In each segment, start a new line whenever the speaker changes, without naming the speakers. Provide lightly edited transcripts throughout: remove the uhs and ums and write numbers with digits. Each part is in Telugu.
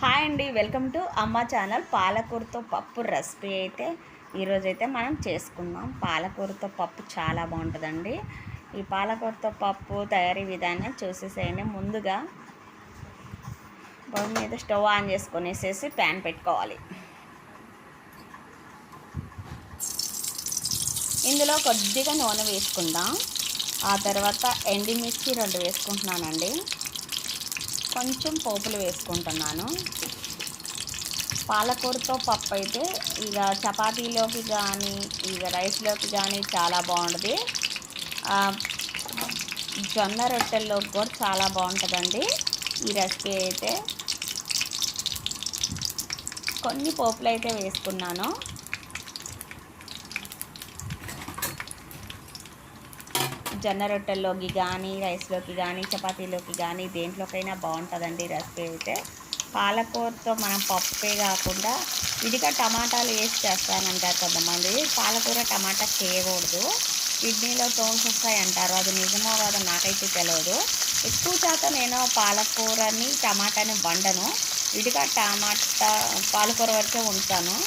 హాయ్ అండి, వెల్కమ్ టు అమ్మ ఛానల్. పాలకూరతో పప్పు రెసిపీ అయితే ఈరోజైతే మనం చేసుకుందాం. పాలకూరతో పప్పు చాలా బాగుంటుందండి. ఈ పాలకూరతో పప్పు తయారీ విధానం చూసేసేయండి. ముందుగా బౌల్ మీద స్టవ్ ఆన్ చేసుకునేసేసి ప్యాన్ పెట్టుకోవాలి. ఇందులో కొద్దిగా నూనె వేసుకుందాం. ఆ తర్వాత ఎండుమిర్చి 2 వేసుకుంటున్నానండి. కొంచెం పోపులు వేసుకుంటున్నాను. పాలకూరతో పప్పు అయితే ఇక చపాతీలోకి కానీ ఇక రైస్లోకి కానీ చాలా బాగుంటుంది. జొన్న రొట్టెల్లోకి కూడా చాలా బాగుంటుందండి ఈ రెసిపీ అయితే. కొన్ని పోపులు అయితే వేసుకున్నాను. జొన్న రొట్టెల్లోకి కానీ రైస్లోకి కానీ చపాతీలోకి కానీ దేంట్లోకైనా బాగుంటుందండి రెసిపీ అయితే. పాలకూరతో మనం పప్పే కాకుండా విడిగా టమాటాలు వేసి చేస్తానంటారు కొంతమంది. పాలకూర టమాటా చేయకూడదు, కిడ్నీలో స్టోన్స్ వస్తాయి అంటారు. అది నిజమో కాదో నాకైతే తెలియదు. ఎక్కువ శాతం నేను పాలకూరని టమాటాని వండను, విడిగా పాలకూర వరకే వండుతాను.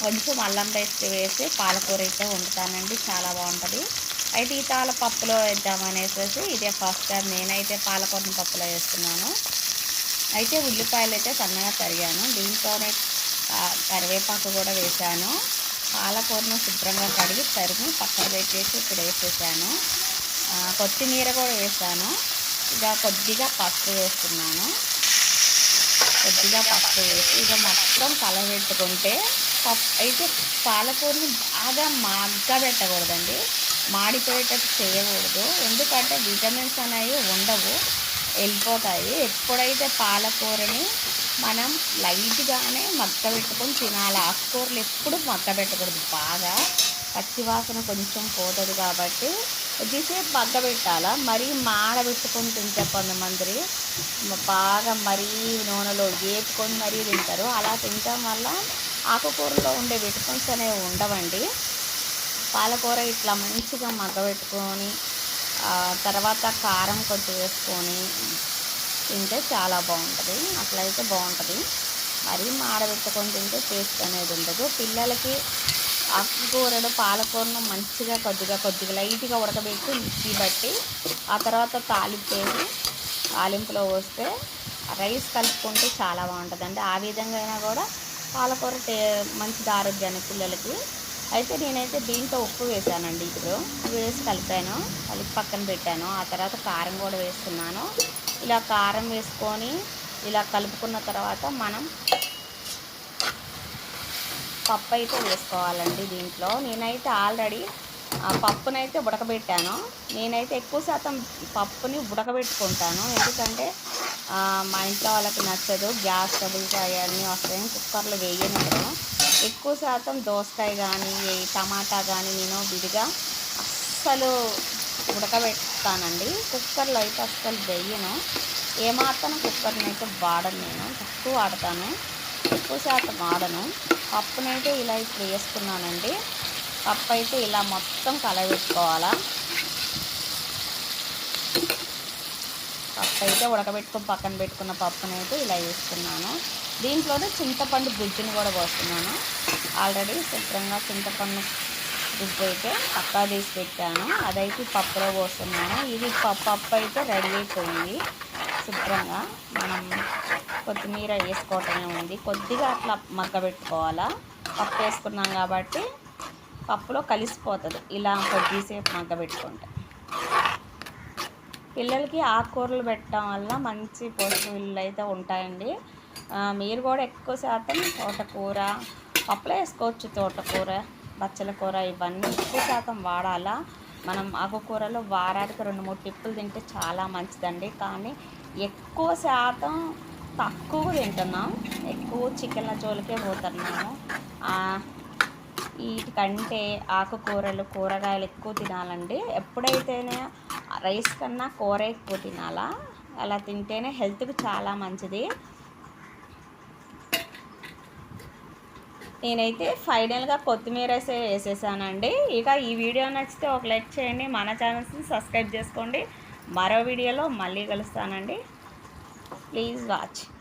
కొంచెం అల్లం పేస్ట్ వేసి పాలకూర అయితే వండుతానండి, చాలా బాగుంటుంది. అయితే ఈ పప్పులో వేద్దామనేసి ఇదే ఫస్ట్ టైం నేనైతే పాలకూరని పప్పులో వేస్తున్నాను. అయితే ఉల్లిపాయలు అయితే సన్నగా తరిగాను, దీంతోనే కరివేపాకు కూడా వేసాను. పాలకూరను శుభ్రంగా కడిగి తరిగి పక్కన పెట్టేసి ఇప్పుడు వేసేసాను. కొత్తిమీర కూడా వేసాను. ఇక కొద్దిగా పసుపు వేస్తున్నాను. కొద్దిగా పసుపు వేసి ఇక మొత్తం కలబెట్టుకుంటే పప్పు అయితే పాలకూరని బాగా మగ్గబెట్టకూడదండి, మాడిపోయేటట్టు చేయకూడదు. ఎందుకంటే విటమిన్స్ అనేవి ఉండవు, వెళ్ళిపోతాయి. ఎప్పుడైతే పాలకూరని మనం లైట్గానే మగ్గబెట్టుకొని తినాలి. ఆకుకూరలు ఎప్పుడు మగ్గబెట్టకూడదు, బాగా పచ్చివాసన కొంచెం పోతుంది కాబట్టి కొద్దిసేపు మగ్గబెట్టాలా. మరీ మాడబెట్టుకొని తింటే కొంతమంది బాగా మరీ నూనెలో వేపుకొని మరీ తింటారు. అలా తినటం వల్ల ఆకుకూరలో ఉండే విటమిన్స్ అనేవి ఉండవండి. పాలకూర ఇట్లా మంచిగా మగ్గబెట్టుకొని తర్వాత కారం కొంచెం వేసుకొని తింటే చాలా బాగుంటుంది. అట్లయితే బాగుంటుంది. మరీ మాడబెట్టుకొని తింటే టేస్ట్ అనేది ఉండదు. పిల్లలకి ఆకుకూరలు పాలకూరను మంచిగా కొద్దిగా లైట్గా ఉడకబెట్టి మిక్సీ బట్టి ఆ తర్వాత తాలింపులో వస్తే రైస్ కలుపుకుంటే చాలా బాగుంటుందండి. ఆ విధంగా అయినా కూడా పాలకూర మంచిది ఆరోగ్యానికి పిల్లలకి. అయితే నేనైతే దీంట్లో ఉప్పు వేసానండి. ఇప్పుడు వేసి కలిపి పక్కన పెట్టాను. ఆ తర్వాత కారం కూడా వేస్తున్నాను. ఇలా కారం వేసుకొని ఇలా కలుపుకున్న తర్వాత మనం పప్పు అయితే వేసుకోవాలండి. దీంట్లో నేనైతే ఆల్రెడీ పప్పునైతే ఉడకబెట్టాను. నేనైతే ఎక్కువ శాతం పప్పుని ఉడకబెట్టుకుంటాను, ఎందుకంటే మా ఇంట్లో వాళ్ళకి నచ్చదు, గ్యాస్ ట్రబుల్స్ అవన్నీ వస్తాయని కుక్కర్లో వేయనివ్వను. ఎక్కువ శాతం దోసకాయ కానీ టమాటా కానీ నేను విడిగా అస్సలు ఉడకబెడతానండి. కుక్కర్లో అయితే అస్సలు వేయను. ఏమాత్రం కుక్కర్ని అయితే వాడను, నేను తక్కువ వాడతాను, ఎక్కువ శాతం వాడను. పప్పునైతే ఇలా ఇప్పుడు వేసుకున్నానండి. పప్పు అయితే ఇలా మొత్తం కలబెట్టుకోవాలా. పప్పు అయితే ఉడకబెట్టుకొని పక్కన పెట్టుకున్న పప్పునైతే ఇలా వేసుకున్నాను. దీంట్లోనే చింతపండు గుజ్జుని కూడా పోస్తున్నాను. ఆల్రెడీ శుభ్రంగా చింతపండు గుజ్జు అయితే పక్కా తీసి పెట్టాను, అదైతే పప్పులో పోస్తున్నాను. ఇది పప్పు అయితే రెడీ అయిపోయింది. శుభ్రంగా మనం కొత్తిమీర వేసుకోవటమే ఉంది. కొద్దిగా అట్లా మగ్గబెట్టుకోవాలా. పప్పు వేసుకున్నాం కాబట్టి పప్పులో కలిసిపోతుంది ఇలా కొద్దిసేపు మగ్గబెట్టుకుంటే. పిల్లలకి ఆకుకూరలు పెట్టడం వల్ల మంచి పోషక విలువలు అయితే ఉంటాయండి. మీరు కూడా ఎక్కువ శాతం తోటకూర పప్పులో వేసుకోవచ్చు. తోటకూర, బచ్చల కూర ఇవన్నీ ఎక్కువ శాతం వాడాలా. మనం ఆకుకూరలో వారానికి 2-3 టిప్పులు తింటే చాలా మంచిదండి. కానీ ఎక్కువ శాతం తక్కువ తింటున్నాం, ఎక్కువ చికెన్ల జోలికే పోతున్నాము. వీటికంటే ఆకుకూరలు కూరగాయలు ఎక్కువ తినాలండి. ఎప్పుడైతేనే రైస్ కన్నా కూర ఎక్కువ తినాలా. అలా తింటేనే హెల్త్కి చాలా మంచిది. నేనైతే ఫైనల్గా కొత్తిమీర వేసేసానండి. ఇక ఈ వీడియో నచ్చితే ఒక లైక్ చేయండి, మన ఛానల్స్ని సబ్స్క్రైబ్ చేసుకోండి. మరో వీడియోలో మళ్ళీ కలుస్తానండి. Please watch.